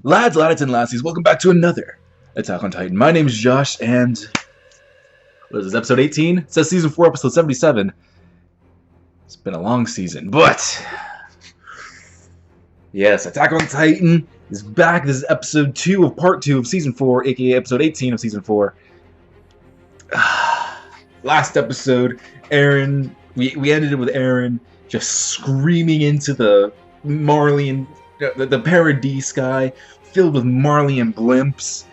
Lads, lads, and lassies, welcome back to another Attack on Titan. My name is Josh, and what is this, episode 18? It says season 4, episode 77. It's been a long season, but yes, Attack on Titan is back. This is episode 2 of part 2 of season 4, aka episode 18 of season 4. Last episode, Eren, we ended it with Eren just screaming into the Marle'y and the Paradis sky, filled with Marle'y and blimps.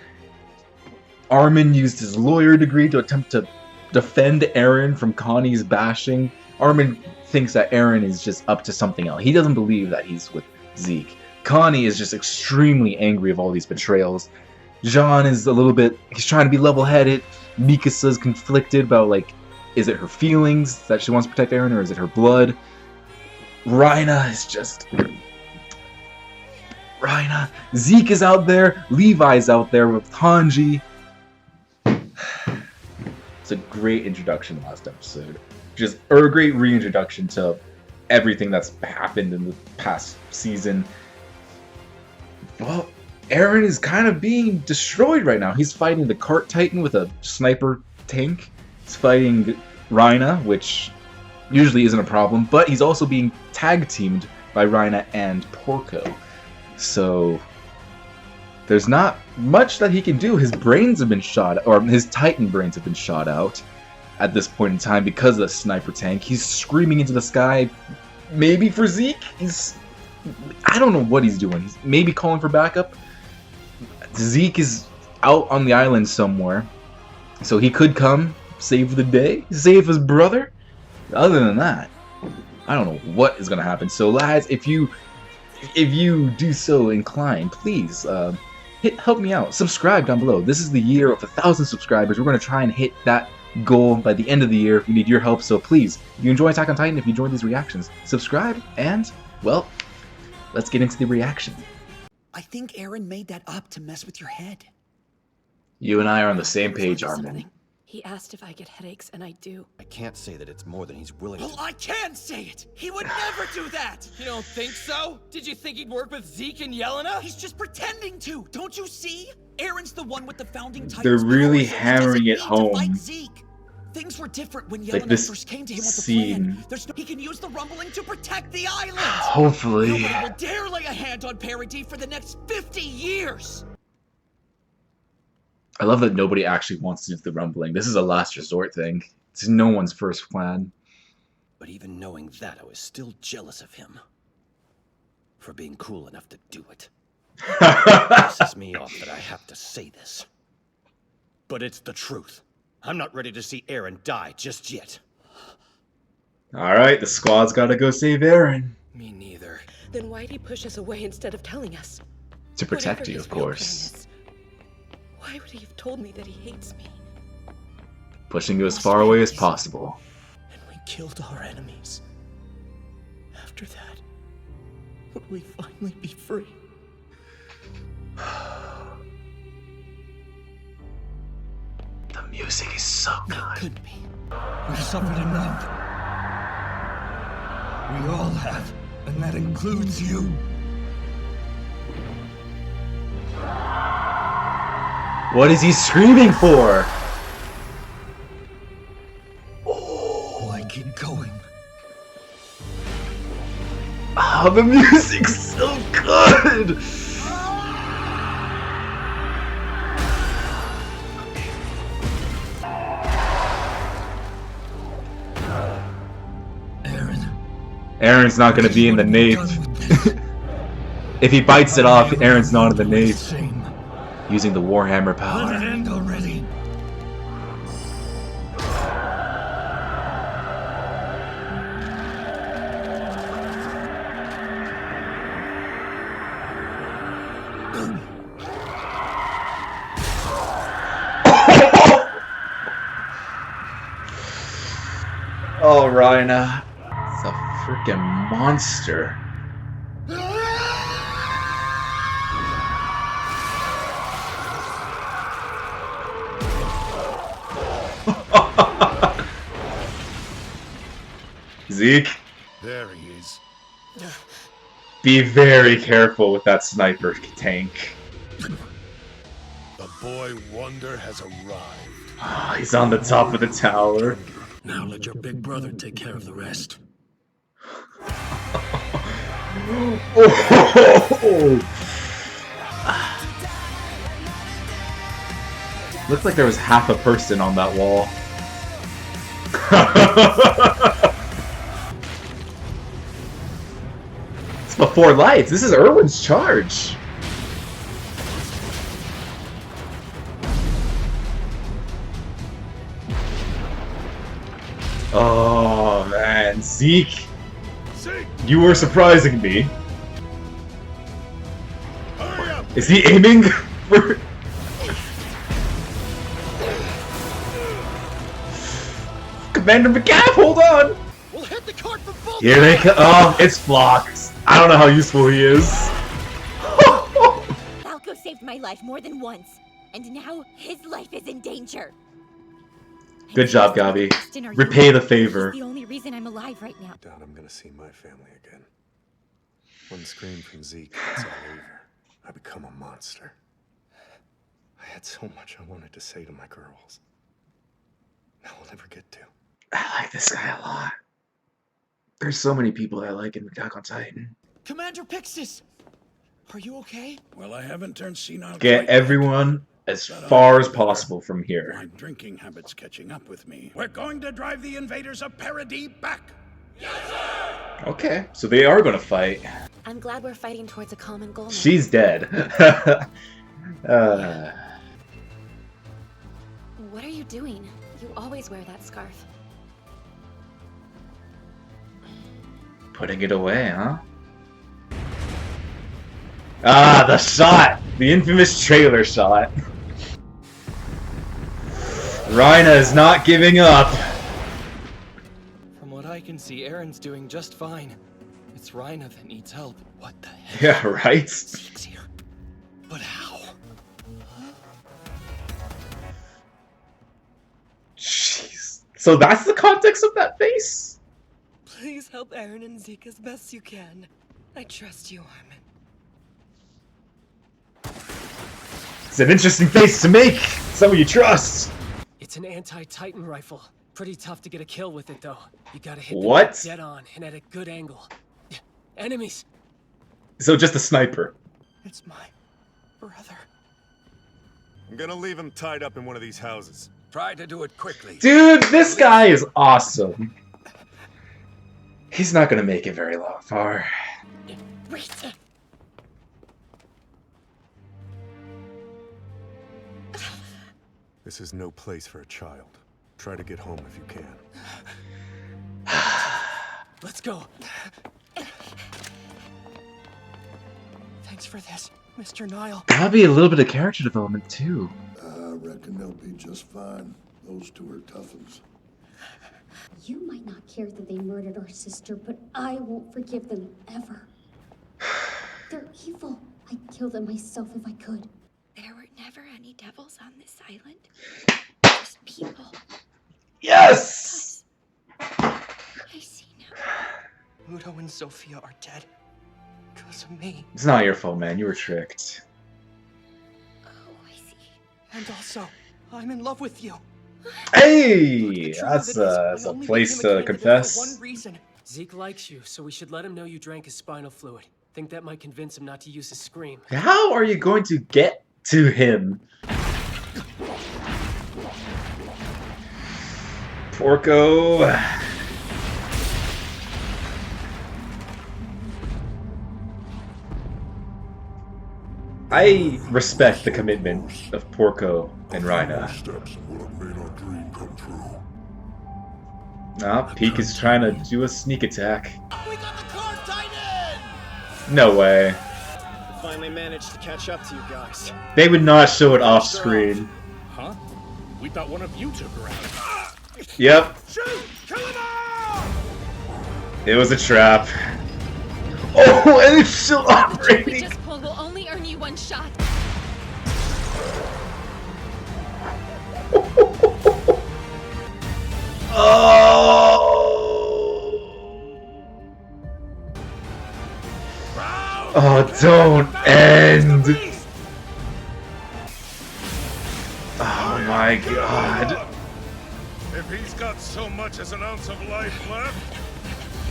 Armin used his lawyer degree to attempt to defend Eren from Connie's bashing. Armin thinks that Eren is just up to something else. He doesn't believe that he's with Zeke. Connie is just extremely angry of all these betrayals. Jean is a little bit, he's trying to be level-headed. Mikasa's conflicted about, like, is it her feelings that she wants to protect Eren, or is it her blood? Rhina is just... Rhina. Zeke is out there. Levi's out there with Hanji. It's a great introduction last episode. Just a great reintroduction to everything that's happened in the past season. Well, Eren is kind of being destroyed right now. He's fighting the Cart Titan with a sniper tank. He's fighting Rhina, which usually isn't a problem, but he's also being tag-teamed by Rhina and Porco. So there's not much that he can do. His brains have been shot, or his Titan brains have been shot out at this point in time because of the sniper tank. He's screaming into the sky, maybe for Zeke. I don't know what he's doing. He's maybe calling for backup. Zeke is out on the island somewhere, so he could come, save the day, save his brother. Other than that, I don't know what is going to happen. So lads, if you do so inclined, please help me out. Subscribe down below. This is the year of 1,000 subscribers. We're going to try and hit that goal by the end of the year. We need your help, so please, if you enjoy Attack on Titan, if you enjoy these reactions, subscribe, and, well, let's get into the reaction. I think Eren made that up to mess with your head. You and I are on the same page, Armin. He asked if I get headaches, and I do. I can't say that it's more than he's willing Well, to. I can say it! He would never do that! You don't think so? Did you think he'd work with Zeke and Yelena? He's just pretending to! Don't you see? Eren's the one with the founding Titans. They're really powers, hammering it doesn't need to home. fight Zeke. Things were different when Yelena Like this first came to him with the scene. plan. He can use the rumbling to protect the island! Hopefully. Nobody will dare lay a hand on Paradis for the next 50 years! I love that nobody actually wants to do the rumbling. This is a last resort thing. It's no one's first plan. But even knowing that, I was still jealous of him. For being cool enough to do it. Pisses me off that I have to say this. But it's the truth. I'm not ready to see Eren die just yet. Alright, the squad's gotta go save Eren. Me neither. Then why'd he push us away instead of telling us? To protect Whatever you, his of real course. plan is, why would he have told me that he hates me? Pushing you as far away as possible. And we killed our enemies. After that, would we finally be free? The music is so No, good. couldn't be. We've suffered enough. We all have, and that includes you. What is he screaming for? Why keep going? Oh, the music's so good! Eren's not gonna be in the nave. If he bites it off, Eren's not in the nave. Using the Warhammer power. Let it end already. Oh, Rhina. It's a freaking monster. Zeke, There he is. be very careful with that sniper tank. The boy Wonder has arrived. Oh, he's on the top of the tower. Now let your big brother take care of the rest. Looks like there was half a person on that wall. It's before lights. This is Erwin's charge. Oh man, Zeke, you were surprising me. Hurry up! Is he aiming for? Commander McGaff, hold on! We'll hit the cart for both. Here they come. Oh, it's blocked. I don't know how useful he is. Falco saved my life more than once, and now his life is in danger. Good job, Gabi. Repay the favor. The only reason I'm alive right now. Doubt I'm gonna see my family again. One scream from Zeke, it's all over. I become a monster. I had so much I wanted to say to my girls. Now I'll never get to. I like this guy a lot. There's so many people that I like in Attack on Titan. Commander Pixis, are you okay? Well, I haven't turned senile. Get everyone as far as possible from here. My drinking habit's catching up with me. We're going to drive the invaders of Paradis back. Okay, so they are gonna fight. I'm glad we're fighting towards a common goal now. She's dead. What are you doing? You always wear that scarf. Putting it away, huh? Ah, the shot! The infamous trailer shot. Rhina is not giving up. From what I can see, Aaron's doing just fine. It's Rhina that needs help. What the heck? Yeah, right? Zeke's here. But how? Jeez. So that's the context of that face? Please help Aaron and Zeke as best you can. I trust you, Armin. It's an interesting face to make. Someone you trust. It's an anti-Titan rifle. Pretty tough to get a kill with it, though. You gotta hit What? the dead on and at a good angle. Enemies! So just a sniper. It's my brother. I'm gonna leave him tied up in one of these houses. Try to do it quickly. Dude, this guy is awesome. He's not gonna make it very far. This is no place for a child. Try to get home if you can. Let's go! Thanks for this, Mr. Nile. That'd be a little bit of character development too. I reckon they'll be just fine. Those two are tough ones. You might not care that they murdered our sister, but I won't forgive them ever. They're evil. I'd kill them myself if I could. There were never any devils on this island. Just people. Yes! I see now. Udo and Sophia are dead. Because of me. It's not your fault, man. You were tricked. Oh, I see. And also, I'm in love with you. Hey! That's I a only place became a to candidate confess. For one reason. Zeke likes you, so we should let him know you drank his spinal fluid. Think that might convince him not to use his scream. How are you going to get to him? Porco. I respect the commitment of Porco and Rhina. Steps would have made our dream come true. Peek is trying to do a sneak attack. We got the car, Titan! No way. Finally managed to catch up to you guys. They would not show it off screen. Huh? We thought one of you took her out. Yep, Shoot! Kill them all! it was a trap. Oh, and it's still We operating. just pulled will only earn you one shot. Oh, don't end. my god. If he's got so much as an ounce of life left,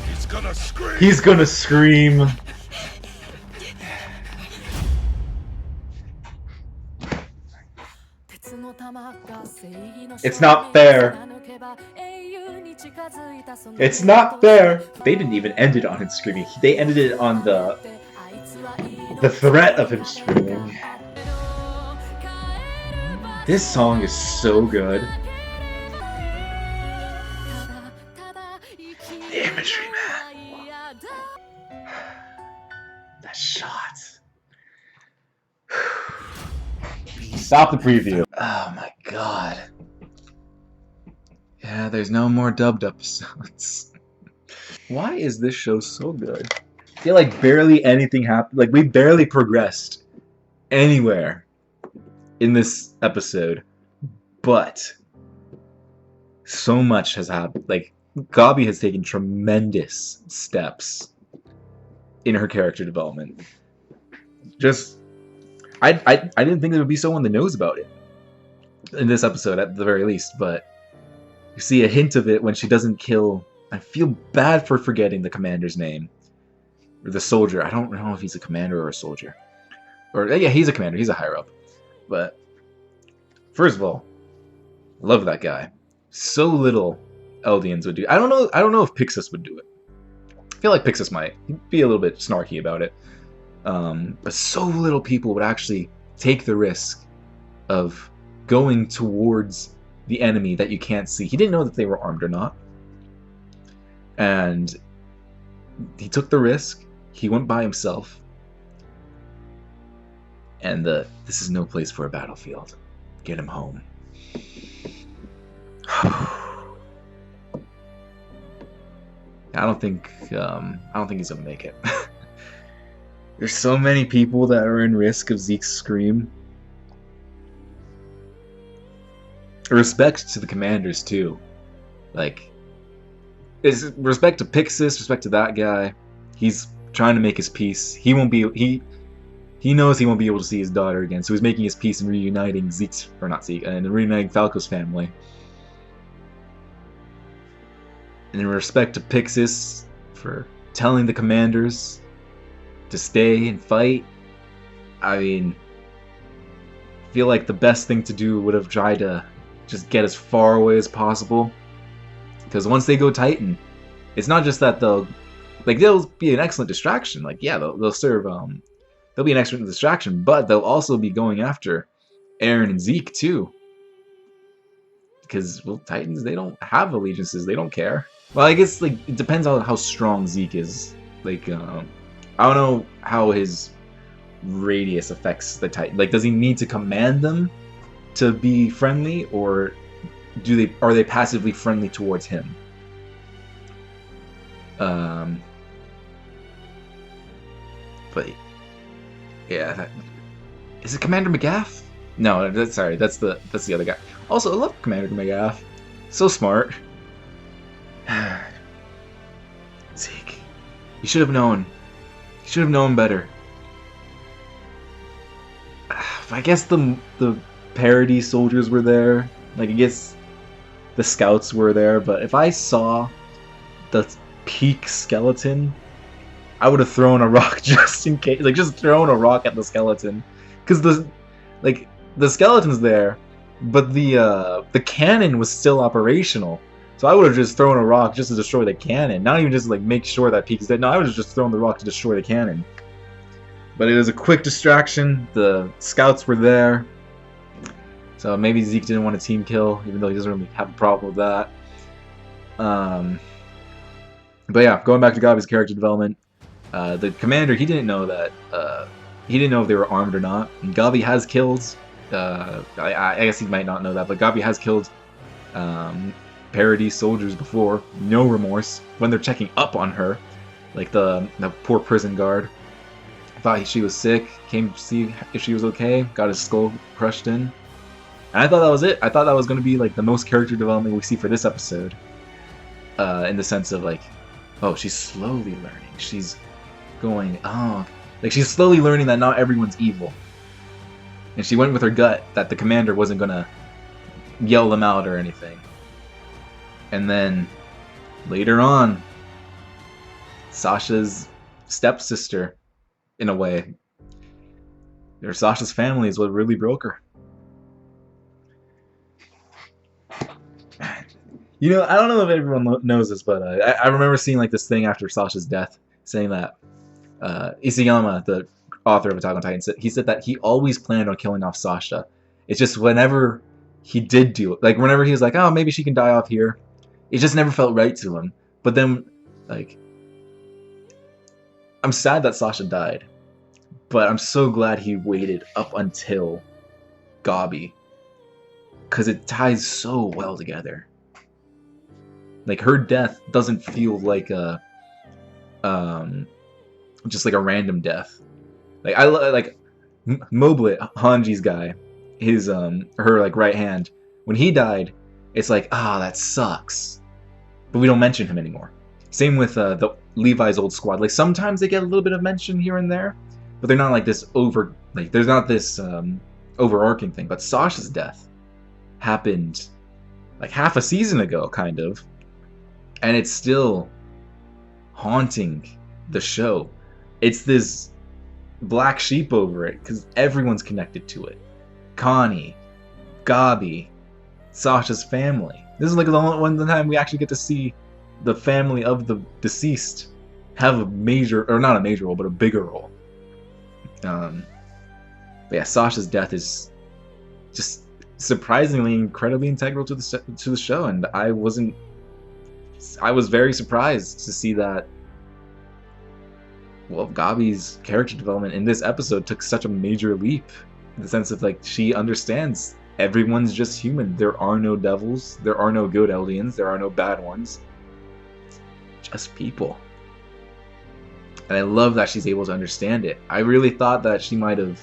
he's gonna scream. He's gonna scream. It's not fair. It's not fair. They didn't even end it on him screaming. They ended it on the threat of him screaming. This song is so good. The imagery, man. That shot. Stop the preview. Oh my god. Yeah, there's no more dubbed episodes. Why is this show so good? I feel like barely anything happened. Like, we barely progressed anywhere in this episode. But so much has happened. Like, Gabi has taken tremendous steps in her character development. Just, I didn't think there would be someone that knows about it in this episode, at the very least, but you see a hint of it when she doesn't kill. I feel bad for forgetting the commander's name. Or the soldier. I don't know if he's a commander or a soldier. Or, yeah, he's a commander. He's a higher up. But, first of all, love that guy. So little Eldians would do. I don't know if Pixis would do it. I feel like Pixis might. He'd be a little bit snarky about it. But so little people would actually take the risk of going towards the enemy that you can't see. He didn't know that they were armed or not. And he took the risk. He went by himself. And this is no place for a battlefield. Get him home. I don't think he's gonna make it. There's so many people that are in risk of Zeke's scream. Respect to the commanders too. Like, is respect to Pixis, respect to that guy. He's trying to make his peace. He knows he won't be able to see his daughter again, so he's making his peace and reuniting reuniting Falco's family. And in respect to Pixis for telling the commanders to stay and fight, I mean, I feel like the best thing to do would have tried to just get as far away as possible. Because once they go Titan, it's not just that they'll be an excellent distraction. Like, yeah, they'll serve, they'll be an excellent distraction, but they'll also be going after Eren and Zeke too. Because, well, Titans, they don't have allegiances, they don't care. Well, I guess, like, it depends on how strong Zeke is. Like, I don't know how his radius affects the Titan. Like, does he need to command them to be friendly, or are they passively friendly towards him? But yeah, is it Commander McGaff? No, that's the other guy. Also, I love Commander McGaff. So smart. Zeke, you should have known. You should have known better. I guess the Paradis soldiers were there. Like, I guess the scouts were there. But if I saw the peak skeleton, I would have thrown a rock just in case. Like, just thrown a rock at the skeleton, because the skeleton's there, but the cannon was still operational. So I would have just thrown a rock just to destroy the cannon. Not even just like make sure that Peak is dead. No, I would have just thrown the rock to destroy the cannon. But it was a quick distraction. The scouts were there. So maybe Zeke didn't want a team kill, even though he doesn't really have a problem with that. But yeah, going back to Gabi's character development. The commander, he didn't know that. He didn't know if they were armed or not. And Gabi has killed. I guess he might not know that, but Gabi has killed Paradis soldiers before. No remorse. When they're checking up on her, like the poor prison guard, thought she was sick, came to see if she was okay, got his skull crushed in. And I thought that was it. I thought that was going to be like the most character development we see for this episode. In the sense of like, oh, she's slowly learning. She's going, like she's slowly learning that not everyone's evil. And she went with her gut that the commander wasn't gonna yell them out or anything. And then later on, Sasha's stepsister, in a way, or Sasha's family, is what really broke her. You know, I don't know if everyone knows this, but I remember seeing like this thing after Sasha's death, saying that Isayama, the author of Attack on Titan, he said that he always planned on killing off Sasha. It's just whenever he did do it, like whenever he was like, oh, maybe she can die off here, it just never felt right to him. But then, like, I'm sad that Sasha died, but I'm so glad he waited up until Gabi, because it ties so well together. Like, her death doesn't feel like a just like a random death. Like, I like Moblet, Hanji's guy, his her like right hand, when he died, it's like, that sucks, but we don't mention him anymore. Same with the Levi's old squad. Like, sometimes they get a little bit of mention here and there, but they're not like this there's not this overarching thing. But Sasha's death happened like half a season ago, kind of, and it's still haunting the show. It's this black sheep over it because everyone's connected to it. Connie, Gabi, Sasha's family. This is like the only time we actually get to see the family of the deceased have a major, or not a major role, but a bigger role. But yeah, Sasha's death is just surprisingly incredibly integral to the show, and I was very surprised to see that. Well, Gabi's character development in this episode took such a major leap, in the sense of, like, she understands everyone's just human. There are no devils, there are no good Eldians, there are no bad ones, just people. And I love that she's able to understand it. I really thought that she might have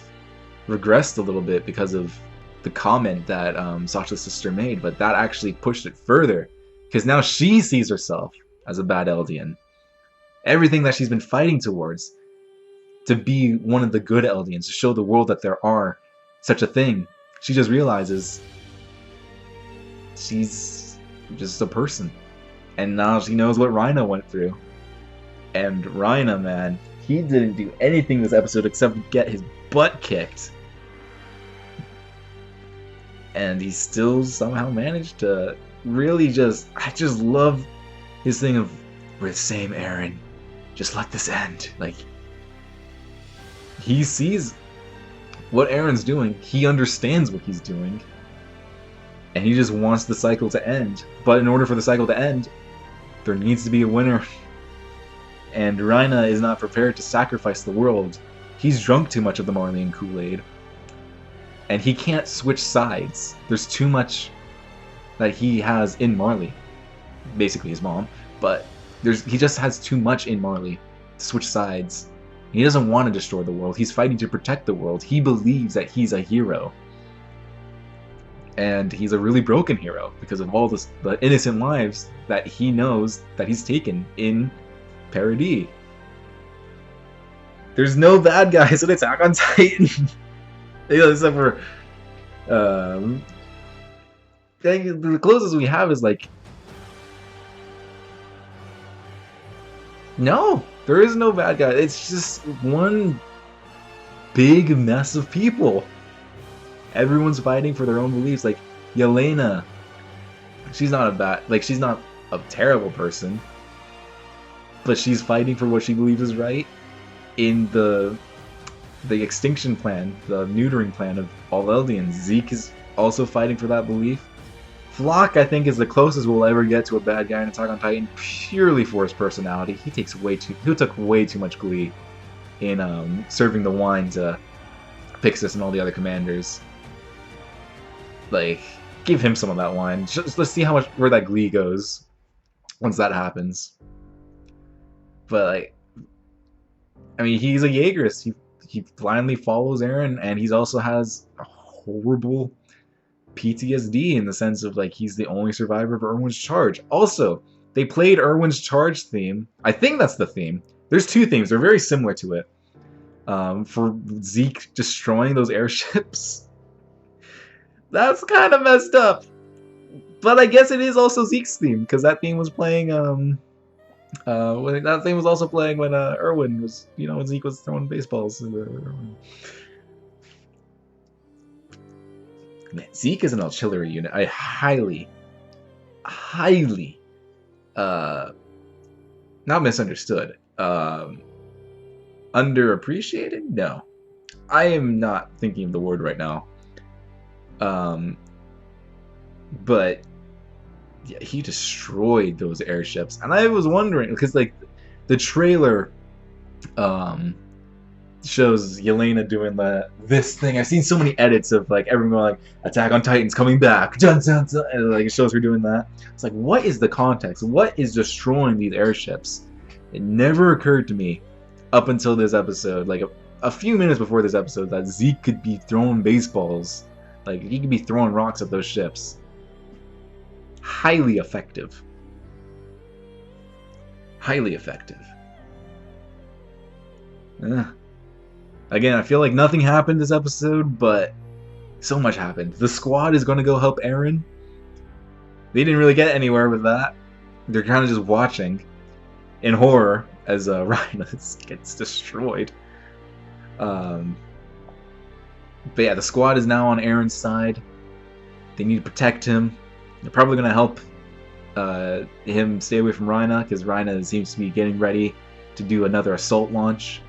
regressed a little bit because of the comment that Sasha's sister made, but that actually pushed it further, because now she sees herself as a bad Eldian. Everything that she's been fighting towards, to be one of the good Eldians, to show the world that there are such a thing, she just realizes she's just a person. And now she knows what Rhina went through. And Rhina, man, he didn't do anything this episode except get his butt kicked. And he still somehow managed to really I just love his thing of, we're the same, Eren. Just let this end. Like, he sees what Eren's doing. He understands what he's doing. And he just wants the cycle to end. But in order for the cycle to end, there needs to be a winner. And Rhina is not prepared to sacrifice the world. He's drunk too much of the Marleyan Kool-Aid. And he can't switch sides. There's too much that he has in Marle'y. Basically his mom. But he just has too much in Marle'y to switch sides. He doesn't want to destroy the world. He's fighting to protect the world. He believes that he's a hero. And he's a really broken hero because of all the innocent lives that he knows that he's taken in Paradis. There's no bad guys in Attack on Titan. Except for the closest we have is like, no, there is no bad guy. It's just one big mess of people. Everyone's fighting for their own beliefs. Like Yelena, she's not a terrible person, but she's fighting for what she believes is right in the extinction plan, the neutering plan of all Eldians. Zeke is also fighting for that belief. Flock, I think, is the closest we'll ever get to a bad guy in Attack on Titan, purely for his personality. He took way too much glee in serving the wine to Pixis and all the other commanders. Like, give him some of that wine. Let's see where that glee goes once that happens. But like, I mean, he's a Jaegerist. He blindly follows Eren, and he also has a horrible PTSD in the sense of, like, he's the only survivor of Erwin's charge. Also, they played Erwin's charge theme. I think that's the theme. There's two themes. They're very similar to it. For Zeke destroying those airships. That's kind of messed up. But I guess it is also Zeke's theme, because that theme was playing, when that theme was also playing when, Erwin was, when Zeke was throwing baseballs. Man, Zeke is an artillery unit. I highly, not misunderstood, underappreciated? No. I am not thinking of the word right now. But yeah, he destroyed those airships, and I was wondering because like the trailer shows Yelena doing this thing. I've seen so many edits of like everyone going like Attack on Titan's coming back, dun, dun, dun, and like it shows her doing that. It's like, what is the context? What is destroying these airships? It never occurred to me up until this episode, like a few minutes before this episode, that Zeke could be throwing baseballs. Like he could be throwing rocks at those ships. Highly effective. Highly effective. Again, I feel like nothing happened this episode, but so much happened. The squad is going to go help Eren. They didn't really get anywhere with that. They're kind of just watching in horror as Rhinus gets destroyed. But yeah, the squad is now on Eren's side. They need to protect him. They're probably going to help him stay away from Rhina, because Rhina seems to be getting ready to do another assault launch.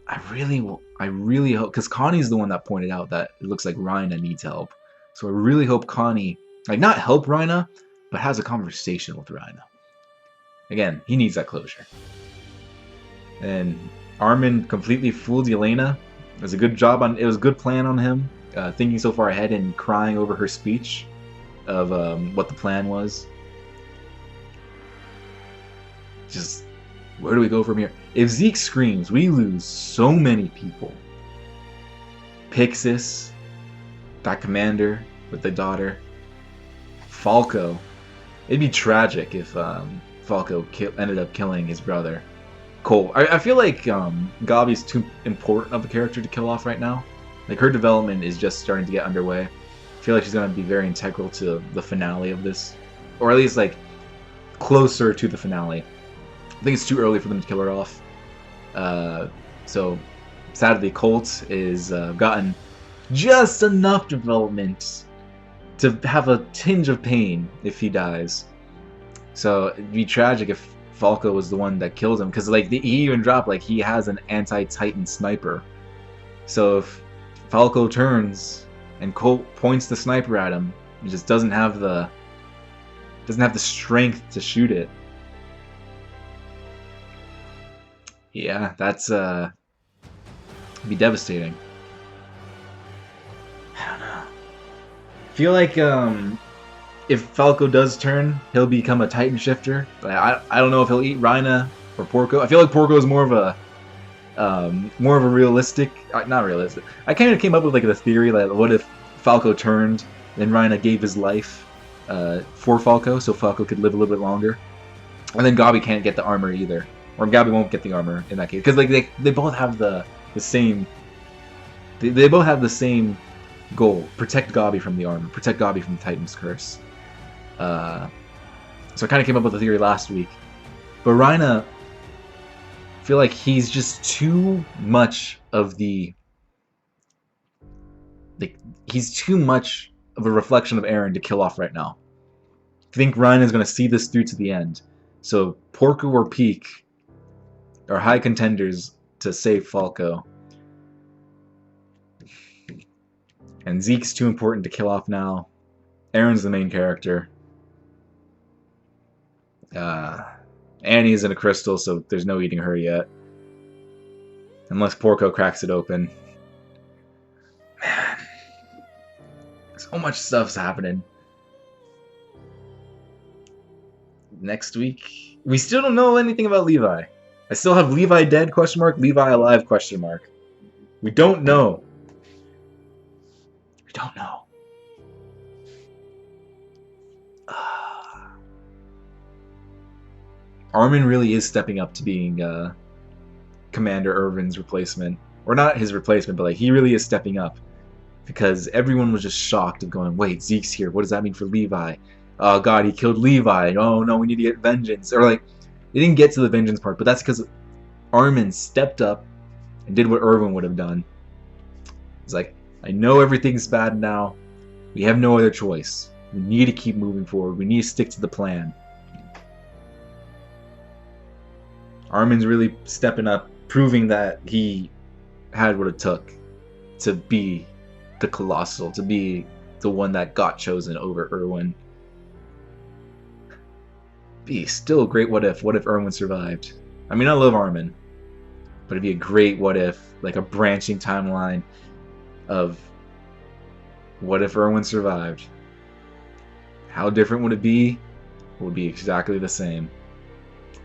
I really hope, because Connie's the one that pointed out that it looks like Rhina needs help. So I really hope Connie, like, not help Rhina, but has a conversation with Rhina. Again, he needs that closure. And Armin completely fooled Yelena. It was a good job it was a good plan on him, thinking so far ahead and crying over her speech of what the plan was. Just, where do we go from here? If Zeke screams, we lose so many people. Pixis, that commander with the daughter, Falco. It'd be tragic if Falco ended up killing his brother, Cole. I feel like Gabi's too important of a character to kill off right now. Like, her development is just starting to get underway. I feel like she's going to be very integral to the finale of this. Or at least, like, closer to the finale. I think it's too early for them to kill her off. So, sadly, Colt is gotten just enough development to have a tinge of pain if he dies. So, it'd be tragic if Falco was the one that killed him, because like he even dropped like he has an anti-Titan sniper. So if Falco turns and Colt points the sniper at him, he just doesn't have the strength to shoot it. Yeah, that's be devastating. I don't know. I feel like if Falco does turn, he'll become a Titan shifter. But I don't know if he'll eat Rhina or Porco. I feel like Porco is more of a realistic, not realistic. I kind of came up with like the theory that what if Falco turned and Rhina gave his life for Falco, so Falco could live a little bit longer, and then Gabi can't get the armor either, or Gabi won't get the armor in that case, because like they both have the same. They both have the same goal: protect Gabi from the armor, protect Gabi from the Titan's curse. So I kind of came up with a theory last week, but Rhina, I feel like he's just too much of he's too much of a reflection of Eren to kill off right now. I think Rhina is going to see this through to the end. So Porco or Peak are high contenders to save Falco. And Zeke's too important to kill off now. Eren's the main character. Annie's in a crystal, so there's no eating her yet. Unless Porco cracks it open. Man. So much stuff's happening. Next week, we still don't know anything about Levi. I still have Levi dead, ? Levi alive, ? We don't know. We don't know. Armin really is stepping up to being Commander Irvin's replacement. Or not his replacement, but like he really is stepping up. because everyone was just shocked of going, wait, Zeke's here. What does that mean for Levi? Oh God, he killed Levi. Oh no, we need to get vengeance. Or like, they didn't get to the vengeance part, but that's because Armin stepped up and did what Erwin would have done. He's like, I know everything's bad now. We have no other choice. We need to keep moving forward. We need to stick to the plan. Armin's really stepping up, proving that he had what it took to be the Colossal, to be the one that got chosen over Erwin. Be still a great what if. What if Erwin survived? I mean, I love Armin, but it'd be a great what if, like a branching timeline of what if Erwin survived? How different would it be? It would be exactly the same.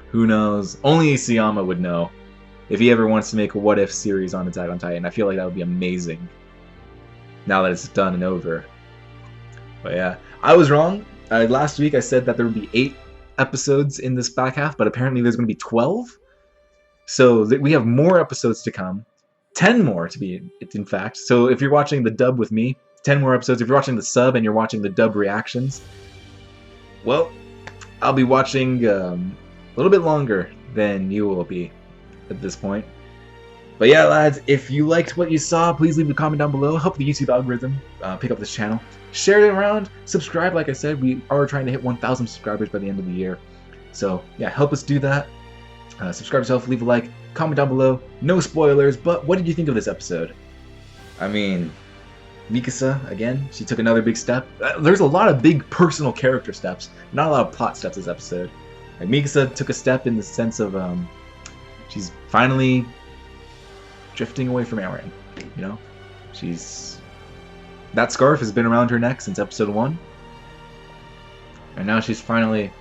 Who knows? Only Isayama would know if he ever wants to make a what if series on Attack on Titan. I feel like that would be amazing now that it's done and over. But yeah, I was wrong. Last week I said that there would be 8 episodes in this back half, but apparently there's going to be 12. So we have more episodes to come. 10 more to be, in fact. So if you're watching the dub with me, 10 more episodes. If you're watching the sub and you're watching the dub reactions, well, I'll be watching a little bit longer than you will be at this point. But yeah, lads, if you liked what you saw, please leave a comment down below. Help the YouTube algorithm pick up this channel. Share it around. Subscribe, like I said. We are trying to hit 1,000 subscribers by the end of the year. So yeah, help us do that. Subscribe yourself, leave a like, comment down below. No spoilers, but what did you think of this episode? I mean, Mikasa, again, she took another big step. There's a lot of big personal character steps, not a lot of plot steps this episode. Like, Mikasa took a step in the sense of she's finally drifting away from Eren. You know, that scarf has been around her neck since episode 1, and now she's finally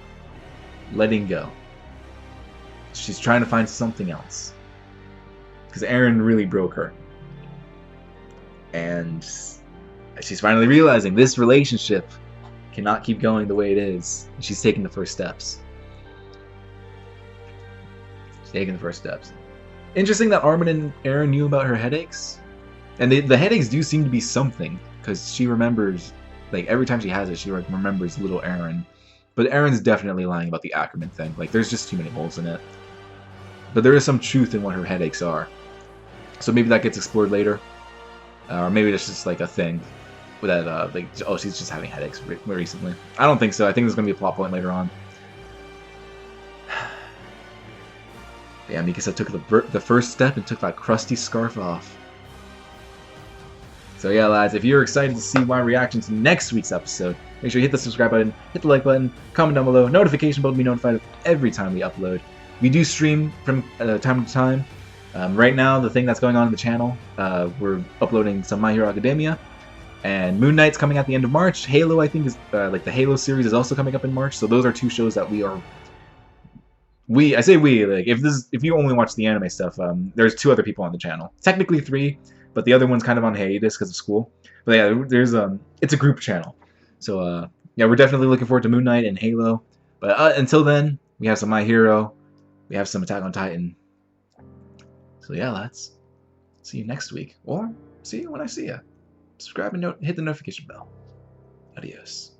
letting go. She's trying to find something else because Eren really broke her, and she's finally realizing this relationship cannot keep going the way it is. And she's taking the first steps. Interesting that Armin and Eren knew about her headaches. And the headaches do seem to be something, because she remembers, like, every time she has it, she remembers little Eren. But Eren's definitely lying about the Ackerman thing. Like, there's just too many holes in it. But there is some truth in what her headaches are. So maybe that gets explored later. Or maybe it's just, like, a thing. That, like, oh, she's just having headaches recently. I don't think so. I think there's going to be a plot point later on. Yeah, Mikasa took the first step and took that crusty scarf off. So yeah, lads, if you're excited to see my reaction to next week's episode, make sure you hit the subscribe button, hit the like button, comment down below, notification bell to be notified of every time we upload. We do stream from time to time. Right now, the thing that's going on in the channel, we're uploading some My Hero Academia, and Moon Knight's coming at the end of March. Halo, I think, is like the Halo series is also coming up in March. So those are 2 shows that I say we, like, if you only watch the anime stuff, there's 2 other people on the channel. Technically 3, but the other one's kind of on hiatus because of school. But yeah, there's it's a group channel. So yeah, we're definitely looking forward to Moon Knight and Halo. But until then, we have some My Hero, we have some Attack on Titan. So yeah, lads, see you next week, or see you when I see you. Subscribe and hit the notification bell. Adios.